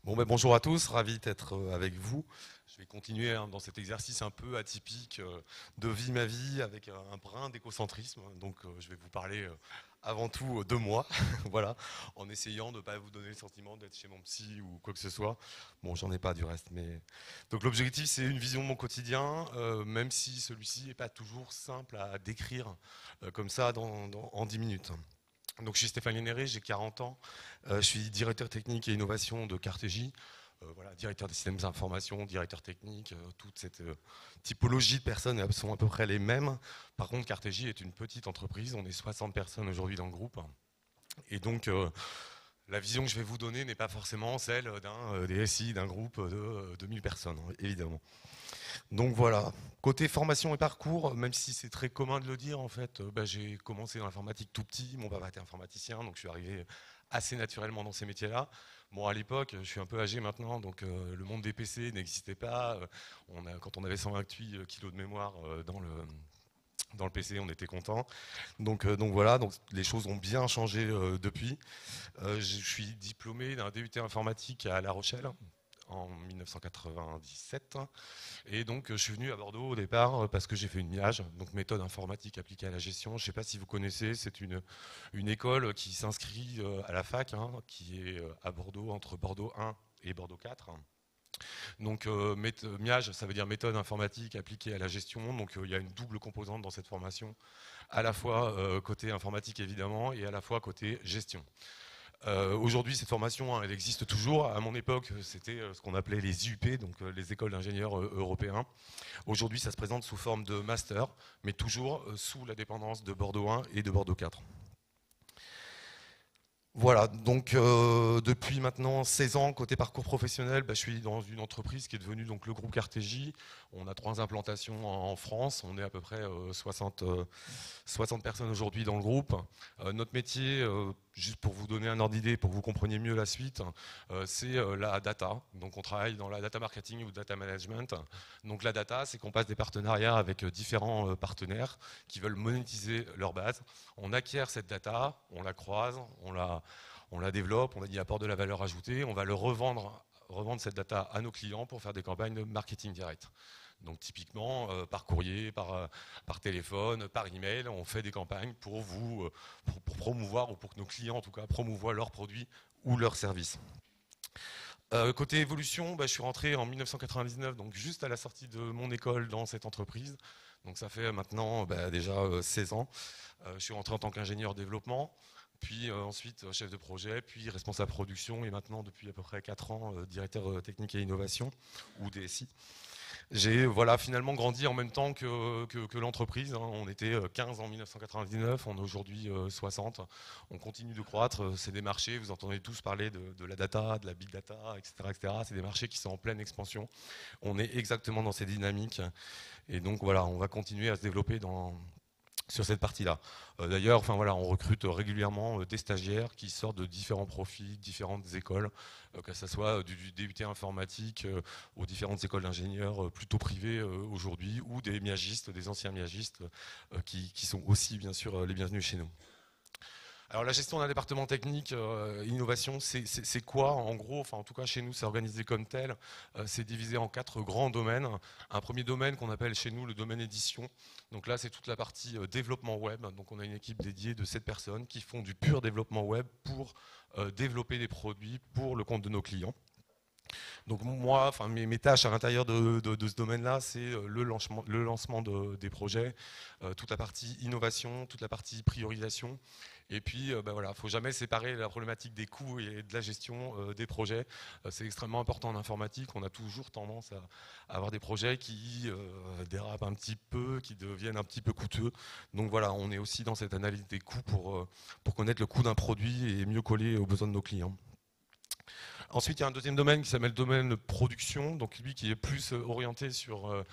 Bon, ben, bonjour à tous, ravi d'être avec vous. Je vais continuer dans cet exercice un peu atypique de vie ma vie avec un brin d'écocentrisme. Donc je vais vous parler avant tout de moi, voilà, en essayant de ne pas vous donner le sentiment d'être chez mon psy ou quoi que ce soit. Bon, j'en ai pas du reste, mais donc l'objectif c'est une vision de mon quotidien, même si celui-ci n'est pas toujours simple à décrire comme ça en 10 minutes. Donc, je suis Stéphane Lénéré, j'ai 40 ans. Je suis directeur technique et innovation de Cartégie. Voilà, directeur des systèmes d'information, directeur technique, toute cette typologie de personnes sont à peu près les mêmes. Par contre, Cartégie est une petite entreprise. On est 60 personnes aujourd'hui dans le groupe. Et donc, la vision que je vais vous donner n'est pas forcément celle d'un DSI, d'un groupe de 2000 personnes, évidemment. Donc voilà. Côté formation et parcours, même si c'est très commun de le dire, en fait, j'ai commencé dans l'informatique tout petit. Mon papa était informaticien, donc je suis arrivé assez naturellement dans ces métiers-là. Bon, à l'époque, je suis un peu âgé maintenant, donc le monde des PC n'existait pas. Quand on avait 128 kilos de mémoire dans le PC, on était content. Donc voilà, donc les choses ont bien changé depuis. Je suis diplômé d'un DUT informatique à La Rochelle en 1997. Et donc, je suis venu à Bordeaux au départ parce que j'ai fait une MIAGE, donc méthode informatique appliquée à la gestion. Je ne sais pas si vous connaissez, c'est une école qui s'inscrit à la fac, hein, qui est à Bordeaux, entre Bordeaux 1 et Bordeaux 4. Donc, MIAGE, ça veut dire méthode informatique appliquée à la gestion. Donc, il y a une double composante dans cette formation, à la fois côté informatique évidemment, et à la fois côté gestion. Aujourd'hui, cette formation, hein, elle existe toujours. À mon époque, c'était ce qu'on appelait les IUP, donc les écoles d'ingénieurs européens. Aujourd'hui, ça se présente sous forme de master, mais toujours sous la dépendance de Bordeaux 1 et de Bordeaux 4. Voilà, donc depuis maintenant 16 ans, côté parcours professionnel, je suis dans une entreprise qui est devenue donc, le groupe Cartégie. On a 3 implantations en France, on est à peu près 60 personnes aujourd'hui dans le groupe. Notre métier, juste pour vous donner un ordre d'idée, pour que vous compreniez mieux la suite, c'est la data. Donc on travaille dans la data marketing ou data management. Donc la data, c'est qu'on passe des partenariats avec différents partenaires qui veulent monétiser leur base. On acquiert cette data, on la croise, on la développe, on a dit apporte de la valeur ajoutée, on va revendre cette data à nos clients pour faire des campagnes de marketing direct. Donc typiquement, par courrier, par téléphone, par email, on fait des campagnes pour vous, pour promouvoir, ou pour que nos clients en tout cas promouvoient leurs produits ou leurs services. Côté évolution, je suis rentré en 1999, donc juste à la sortie de mon école dans cette entreprise. Donc ça fait maintenant déjà 16 ans. Je suis rentré en tant qu'ingénieur développement, puis ensuite chef de projet, puis responsable production, et maintenant depuis à peu près 4 ans directeur technique et innovation, ou DSI. J'ai finalement grandi en même temps que l'entreprise, hein. On était 15 en 1999, on est aujourd'hui 60. On continue de croître, c'est des marchés, vous entendez tous parler de la data, de la big data, etc., etc. C'est des marchés qui sont en pleine expansion. On est exactement dans ces dynamiques. Et donc voilà, on va continuer à se développer sur cette partie-là. D'ailleurs, on recrute régulièrement des stagiaires qui sortent de différents profils, différentes écoles, que ce soit du DUT informatique aux différentes écoles d'ingénieurs plutôt privées aujourd'hui, ou des miagistes, des anciens miagistes, qui sont aussi bien sûr les bienvenus chez nous. Alors la gestion d'un département technique, innovation, c'est quoi en gros? En tout cas chez nous c'est organisé comme tel. C'est divisé en 4 grands domaines. Un premier domaine qu'on appelle chez nous le domaine édition. Donc là c'est toute la partie développement web. Donc on a une équipe dédiée de 7 personnes qui font du pur développement web pour développer des produits pour le compte de nos clients. Donc moi, mes tâches à l'intérieur de ce domaine-là, c'est le lancement des projets, toute la partie innovation, toute la partie priorisation. Et puis, il ne faut jamais séparer la problématique des coûts et de la gestion des projets. C'est extrêmement important en informatique. On a toujours tendance à avoir des projets qui dérapent un petit peu, qui deviennent un petit peu coûteux. Donc voilà, on est aussi dans cette analyse des coûts pour connaître le coût d'un produit et mieux coller aux besoins de nos clients. Ensuite, il y a un deuxième domaine qui s'appelle le domaine de production, donc lui qui est plus orienté sur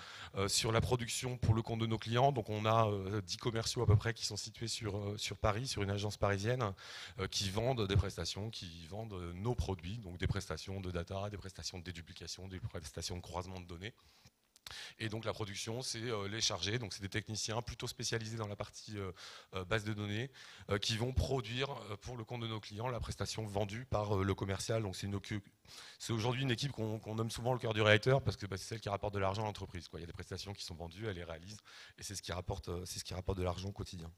la production pour le compte de nos clients. Donc on a 10 commerciaux à peu près qui sont situés sur Paris, sur une agence parisienne, qui vendent des prestations, qui vendent nos produits, donc des prestations de data, des prestations de déduplication, des prestations de croisement de données. Et donc la production, c'est les chargés, donc c'est des techniciens plutôt spécialisés dans la partie base de données qui vont produire pour le compte de nos clients la prestation vendue par le commercial. Donc c'est aujourd'hui une équipe qu'on nomme souvent le cœur du réacteur parce que c'est celle qui rapporte de l'argent à l'entreprise. Il y a des prestations qui sont vendues, elle les réalise et c'est ce qui rapporte de l'argent au quotidien.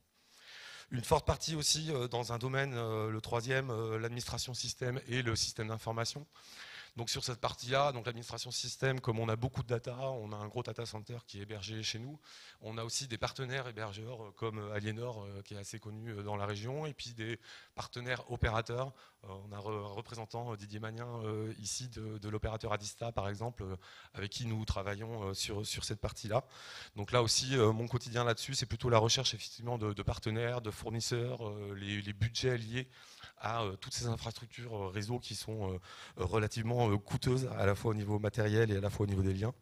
Une forte partie aussi dans un domaine, le troisième, l'administration système et le système d'information. Donc sur cette partie-là, donc l'administration système, comme on a beaucoup de data, on a un gros data center qui est hébergé chez nous. On a aussi des partenaires hébergeurs comme Alienor qui est assez connu dans la région, et puis des partenaires opérateurs. On a un représentant Didier Magnien ici de l'opérateur Adista par exemple, avec qui nous travaillons sur cette partie-là. Donc là aussi, mon quotidien là-dessus, c'est plutôt la recherche effectivement de partenaires, de fournisseurs, les budgets liés à toutes ces infrastructures réseau qui sont relativement coûteuses à la fois au niveau matériel et à la fois au niveau des liens.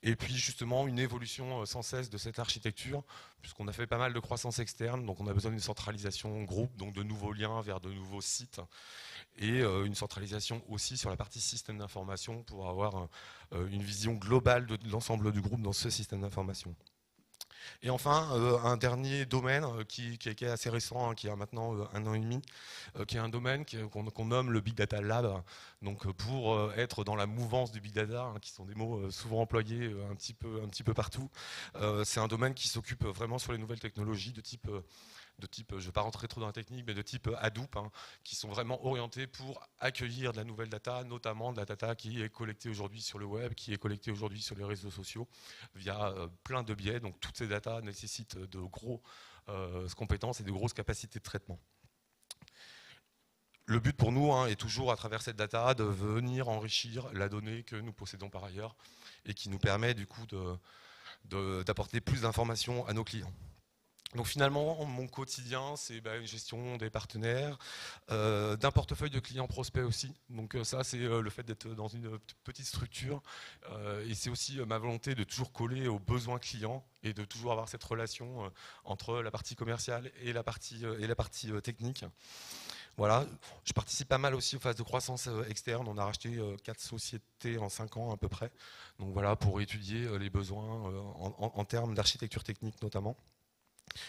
Et puis justement une évolution sans cesse de cette architecture, puisqu'on a fait pas mal de croissance externe, donc on a besoin d'une centralisation groupe, donc de nouveaux liens vers de nouveaux sites, et une centralisation aussi sur la partie système d'information pour avoir une vision globale de l'ensemble du groupe dans ce système d'information. Et enfin, un dernier domaine qui est assez récent, qui a maintenant 1 an et demi, qui est un domaine qu'on nomme le Big Data Lab, donc pour être dans la mouvance du Big Data, qui sont des mots souvent employés un petit peu partout. C'est un domaine qui s'occupe vraiment sur les nouvelles technologies de type, je ne vais pas rentrer trop dans la technique, mais de type Hadoop, qui sont vraiment orientés pour accueillir de la nouvelle data, notamment de la data qui est collectée aujourd'hui sur le web, qui est collectée aujourd'hui sur les réseaux sociaux, via plein de biais. Donc toutes ces datas nécessitent de grosses compétences et de grosses capacités de traitement. Le but pour nous est toujours, à travers cette data, de venir enrichir la donnée que nous possédons par ailleurs et qui nous permet du coup d'apporter plus d'informations à nos clients. Donc finalement, mon quotidien, c'est une gestion des partenaires, d'un portefeuille de clients prospects aussi. Donc ça, c'est le fait d'être dans une petite structure. Et c'est aussi ma volonté de toujours coller aux besoins clients et de toujours avoir cette relation entre la partie commerciale et la partie technique. Voilà, je participe pas mal aussi aux phases de croissance externe. On a racheté 4 sociétés en 5 ans à peu près. Donc voilà, pour étudier les besoins en termes d'architecture technique notamment.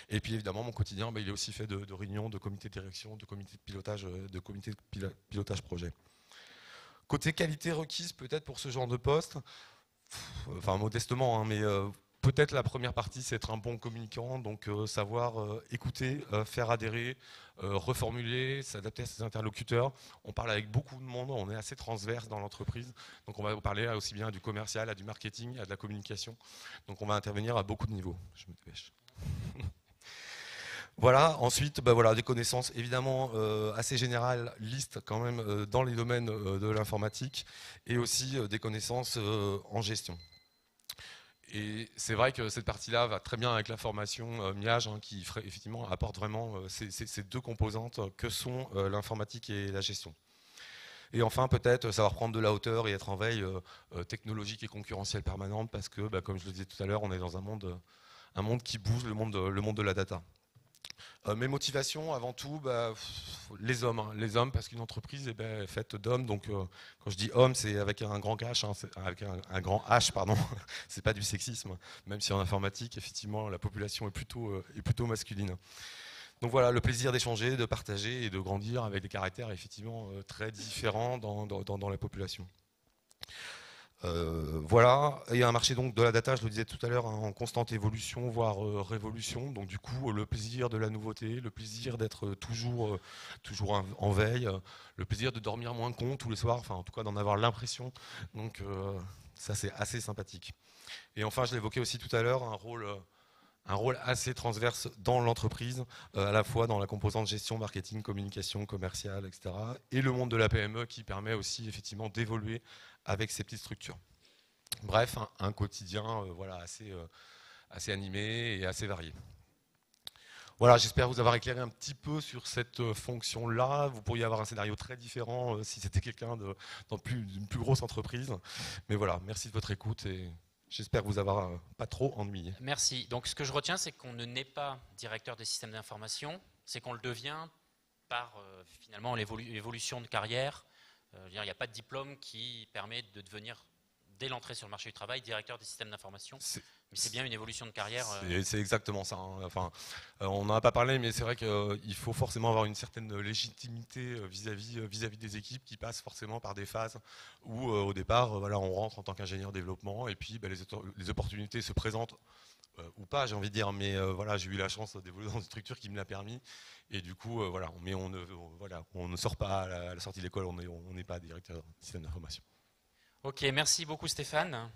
Et puis évidemment, mon quotidien, il est aussi fait de réunions, de comités de direction, de comités de pilotage projet. Côté qualité requise, peut-être pour ce genre de poste, enfin modestement, mais peut-être la première partie, c'est être un bon communicant, donc savoir écouter, faire adhérer, reformuler, s'adapter à ses interlocuteurs. On parle avec beaucoup de monde, on est assez transverse dans l'entreprise, donc on va parler aussi bien du commercial, à du marketing, à de la communication. Donc on va intervenir à beaucoup de niveaux. Je me dépêche. Voilà, ensuite, des connaissances évidemment assez générales, listes quand même dans les domaines de l'informatique et aussi des connaissances en gestion. Et c'est vrai que cette partie-là va très bien avec la formation MIAGE qui effectivement apporte vraiment ces deux composantes que sont l'informatique et la gestion. Et enfin, peut-être savoir prendre de la hauteur et être en veille technologique et concurrentielle permanente parce que, comme je le disais tout à l'heure, on est dans un monde qui bouge, le monde de la data. Mes motivations, avant tout, les hommes. Les hommes, parce qu'une entreprise est faite d'hommes. Donc, quand je dis homme, c'est avec un grand H, avec un grand H, pardon. C'est pas du sexisme, même si en informatique, effectivement, la population est plutôt masculine. Donc voilà, le plaisir d'échanger, de partager et de grandir avec des caractères effectivement très différents dans la population. Voilà, et un marché donc de la data, je le disais tout à l'heure, en constante évolution, voire révolution. Donc du coup, le plaisir de la nouveauté, le plaisir d'être toujours en veille, le plaisir de dormir moins con tous les soirs, enfin en tout cas d'en avoir l'impression. Donc ça c'est assez sympathique. Et enfin, je l'évoquais aussi tout à l'heure, un rôle assez transverse dans l'entreprise, à la fois dans la composante gestion, marketing, communication, commerciale, etc. Et le monde de la PME qui permet aussi effectivement d'évoluer avec ces petites structures. Bref, un quotidien assez animé et assez varié. Voilà, j'espère vous avoir éclairé un petit peu sur cette fonction-là. Vous pourriez avoir un scénario très différent si c'était quelqu'un d'une plus grosse entreprise. Mais voilà, merci de votre écoute et j'espère vous avoir pas trop ennuyé. Merci. Donc ce que je retiens, c'est qu'on ne naît pas directeur des systèmes d'information, c'est qu'on le devient par finalement l'évolution de carrière. Il n'y a pas de diplôme qui permet de devenir dès l'entrée sur le marché du travail, directeur des systèmes d'information. Mais c'est bien une évolution de carrière. C'est exactement ça. Hein. Enfin, on n'en a pas parlé, mais c'est vrai qu'il faut forcément avoir une certaine légitimité vis-à-vis des équipes qui passent forcément par des phases où, au départ, voilà, on rentre en tant qu'ingénieur développement et puis les opportunités se présentent. Ou pas, j'ai envie de dire, mais voilà, j'ai eu la chance d'évoluer dans une structure qui me l'a permis, et du coup, voilà, mais on ne sort pas à la sortie de l'école, on n'est pas directeur de système d'information. Ok, merci beaucoup Stéphane.